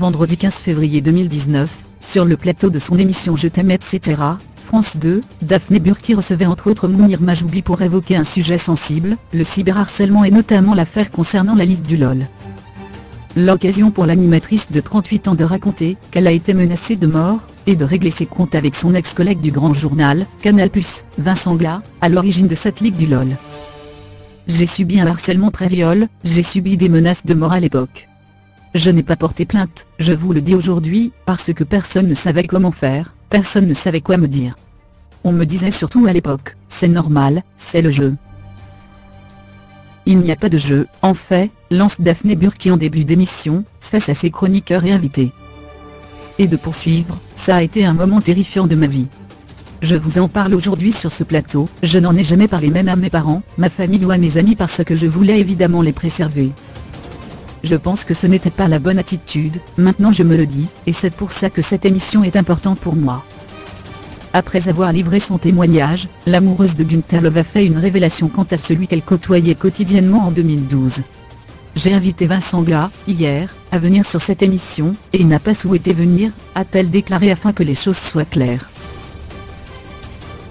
vendredi 15 février 2019, sur le plateau de son émission Je t'aime etc., France 2, Daphné Burki recevait entre autres Mounir Majoubi pour évoquer un sujet sensible, le cyberharcèlement et notamment l'affaire concernant la Ligue du LOL. L'occasion pour l'animatrice de 38 ans de raconter qu'elle a été menacée de mort, et de régler ses comptes avec son ex-collègue du Grand Journal, Canal+, Vincent Glas, à l'origine de cette Ligue du LOL. J'ai subi un harcèlement très viol, j'ai subi des menaces de mort à l'époque. Je n'ai pas porté plainte, je vous le dis aujourd'hui, parce que personne ne savait comment faire, personne ne savait quoi me dire. On me disait surtout à l'époque, c'est normal, c'est le jeu. Il n'y a pas de jeu, en fait, lance Daphné Burki en début d'émission, face à ses chroniqueurs et invités. Et de poursuivre, ça a été un moment terrifiant de ma vie. Je vous en parle aujourd'hui sur ce plateau, je n'en ai jamais parlé même à mes parents, ma famille ou à mes amis parce que je voulais évidemment les préserver. Je pense que ce n'était pas la bonne attitude, maintenant je me le dis, et c'est pour ça que cette émission est importante pour moi. Après avoir livré son témoignage, l'amoureuse de Günther Love a fait une révélation quant à celui qu'elle côtoyait quotidiennement en 2012. J'ai invité Vincent Glas, hier, à venir sur cette émission, et il n'a pas souhaité venir, a-t-elle déclaré afin que les choses soient claires.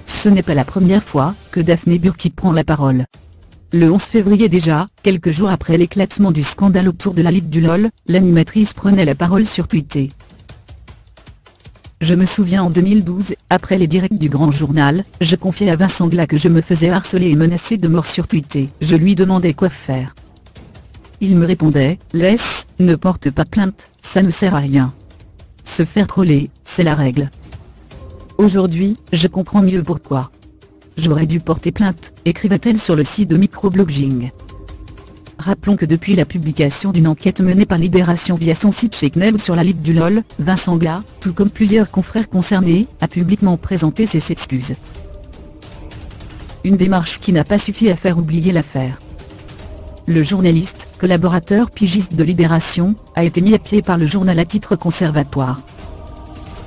Ce n'est pas la première fois que Daphné Burki prend la parole. Le 11 février déjà, quelques jours après l'éclatement du scandale autour de la Ligue du LOL, l'animatrice prenait la parole sur Twitter. Je me souviens en 2012, après les directs du Grand Journal, je confiais à Vincent Glas que je me faisais harceler et menacer de mort sur Twitter. Je lui demandais quoi faire. Il me répondait, laisse, ne porte pas plainte, ça ne sert à rien. Se faire troller, c'est la règle. Aujourd'hui, je comprends mieux pourquoi. J'aurais dû porter plainte, écrivait-elle sur le site de microblogging. Rappelons que depuis la publication d'une enquête menée par Libération via son site Checkneb sur la Ligue du LOL, Vincent Glas, tout comme plusieurs confrères concernés, a publiquement présenté ses excuses. Une démarche qui n'a pas suffi à faire oublier l'affaire. Le journaliste, collaborateur pigiste de Libération, a été mis à pied par le journal à titre conservatoire.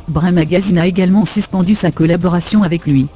Brun Magazine a également suspendu sa collaboration avec lui.